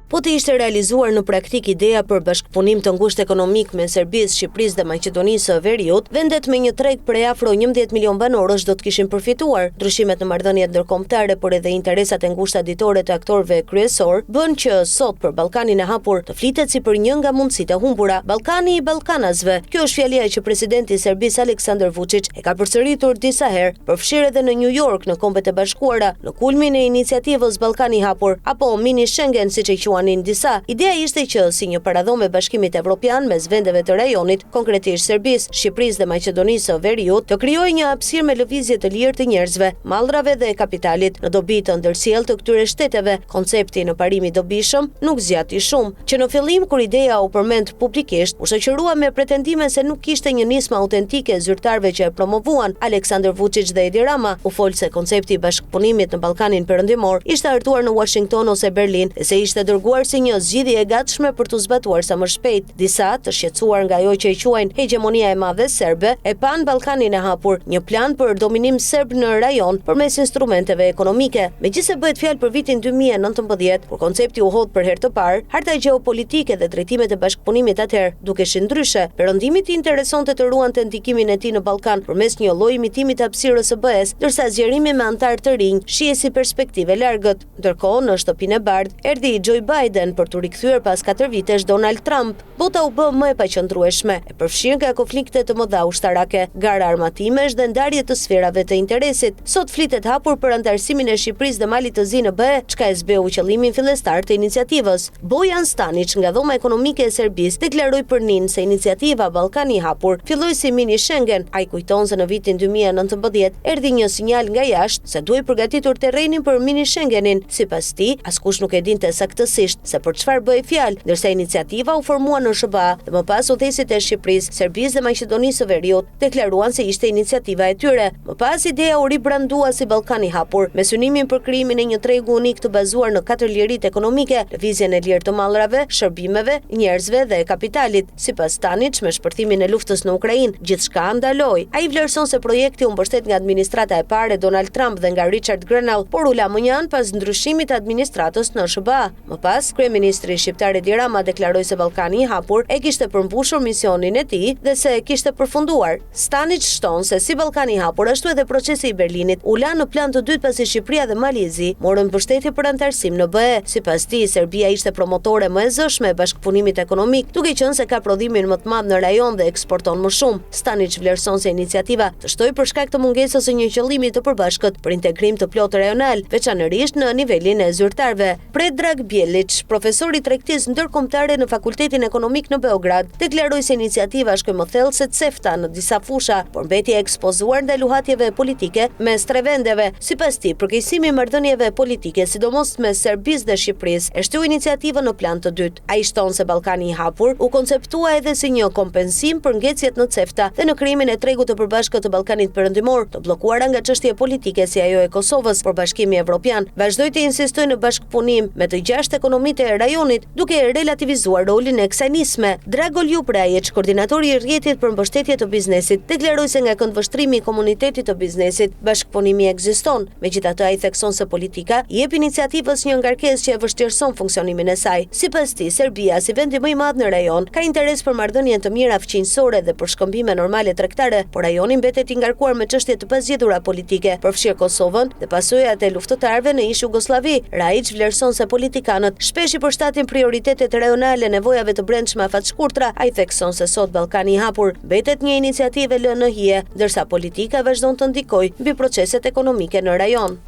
Po të ishte realizuar në praktik ideja për bashkëpunim të ngushtë ekonomik me Serbisë, Shqipërisë dhe Maqedonisë së Veriut, vendet me një treg prej afro 11 milion banorësh do të kishin përfituar. Ndryshimet në marrëdhëniet ndërkombëtare, por edhe interesat e ngushta ditore të aktorëve kryesor bën që sot për Ballkanin e hapur të flitet si për një nga mundësitë e humbura. Ballkani i ballkanasve. Kjo është fjalia që presidenti i Serbisë Aleksandar Vučić e ka përsëritur disa herë, përfshirë edhe në New York në Kombet e Bashkuara, në kulmin e iniciativës Ballkani i hapur apo mini Schengen siç e quanin disa. Ideja ishte që si një paradhom e Bashkimit Evropian mes vendeve të rajonit, konkretisht Serbisë, Shqipërisë dhe Maqedonisë së Veriut, të krijojë një hapësirë me lëvizje të lirë të njerëzve, mallrave dhe kapitalit në dobi të ndërsjellë të këtyre shteteve. Koncepti në parim i dobishëm nuk zgjati shumë, që në fillim kur ideja u përmend publikisht, u shoqërua me pretendime se nuk kishte një nismë autentike zyrtarëve që e promovuan. Aleksandar Vučić dhe Edi Rama u fol se koncepti i bashkëpunimit në Ballkanin Perëndimor ishte hartuar në Washington ose Berlin dhe se ishte dërguar si një zgjidhje e gatshme për t'u zbatuar sa më shpejt. Disa, të shqetësuar nga ajo që e quajnë hegemonia e madhe serbe, e pan Ballkanin e hapur, një plan për dominim serb në rajon përmes instrumenteve ekonomike. Megjithëse bëhet fjalë për vitin 2019, kur koncepti u hodh për herë të parë, harta gjeopolitike dhe drejtimet e bashkëpunimit atëherë dukeshin ndryshe. Perëndimit i interesonte të ruante ndikimin e tij në Ballkan përmes një lloji imitimi të hapësirës së BE-s, ndërsa zgjerimi me antar të rinj shihej si perspektive largët. Ndërkohë, në shtëpinë e bardhë, erdhi Joe Biden për të rikthyer pas 4 vitesh Donald Trump. Bota u bë më e paqëndrueshme, e përfshirë nga konflikte të mëdha ushtarake, gara armatimesh dhe ndarje të sferave të interesit. Sot flitet hapur për antarësimin e Shqipërisë dhe Malit të Zi në BE, çka e zbeu qëllimin fillestar të iniciativës. Bojan Stanić nga dhoma ekonomike e Serbisë deklaroi për NIN se iniciativa Ballkani i hapur filloi si mini Schengen. Ai kujton se në vitin 2019 erdhi një sinjal nga jashtë se duhej përgatitur terrenin për mini Schengenin. Sipas tij, askush nuk e dinte saktësisht se për çfarë bëhej fjalë, ndërsa iniciativa u formua në SBA dhe më pas udhëheqësit e Shqipërisë, Serbisë dhe Maqedonisë së Veriut deklaruan se ishte iniciativa e tyre. Më pas ideja u ribrandua si Ballkani i hapur, me synimin për krijimin e një tregu unik të bazuar në 4 liritë ekonomike, lëvizjen e lirë të mallrave, shërbimeve, njerëzve dhe kapitalit. Sipas Stanić, me shpërthimin e luftës në Ukrainë, gjithçka ndaloi. Ai vlerëson se projekti u mbështet nga administrata e parë e Donald Trump dhe nga Richard Grenell, por u la më njan pas ndryshimit të administratës në SBA. Më pas, kryeministri shqiptar Edi Rama deklaroi se Ballkani i hapur e kishte përmbushur misionin e tij dhe se e kishte përfunduar. Stanić shton se si Ballkani i hapur ashtu edhe procesi i Berlinit u la në plan të dytë pasi Shqipëria dhe Mali i Zi morën mbështetje për antarësim në BE. Sipas tij, Serbia ishte promotore më e zëshme e bashkëpunimit ekonomik, duke qenë se ka prodhimin më të madh në rajon dhe eksporton më shumë. Stanić vlerëson se iniciativa të shtoi për shkak të mungesës së një qëllimi të përbashkët për integrim të plotë rajonal, veçanërisht në nivelin e zyrtarëve. Predrag Bjelić, profesor i tregtisë ndërkombëtare në Fakultetin Ekonomik në Beograd, deklaroi se iniciativa shkoi më thellë se CEFTA në disa fusha, por mbeti e ekspozuar ndaj luhatjeve politike mes tre vendeve. Sipas tij, përkeqësimi i marrëdhënieve politike, sidomos mes Serbisë dhe Shqipërisë, e shtyu iniciativën në plan të dytë. Ai shton se Ballkani i hapur u konceptua edhe si një kompensim për ngecjet në CEFTA dhe në krijimin e tregut të përbashkët të Ballkanit Perëndimor, të bllokuara nga çështje politike si ajo e Kosovës, por Bashkimi Evropian vazhdoi të insistojë në bashkëpunim me të 6 ekonomitë e rajonit, duke relativizuar rolin e kësaj nisme. Dragoljub Rajić, koordinatori i rrjetit për mbështetje të biznesit, deklaroi se nga këndvështrimi i komunitetit të biznesit, bashkëpunimi ekziston. Megjithatë, ai thekson se politika i jep iniciativës një ngarkesë që e vështirëson funksionimin e saj. Sipas tij, Serbia, si vendi më i madh në rajon, ka interes për marrëdhënie të mira fqinjësore dhe për shkëmbime normale tregtare, por rajoni mbetet i ngarkuar me çështje të pazgjedhura politike, përfshirë Kosovën dhe pasojat e luftëtarëve në ish Jugosllavi. Rajić vlerëson se politikanët shpesh i përshtatin prioritetet rajonale nevojave të brendshme afatshkurtra. Ai thekson se sot Ballkani i hapur mbetet një iniciativë lënë në hije, ndërsa politika vazhdon të ndikojë mbi proceset ekonomike në rajon.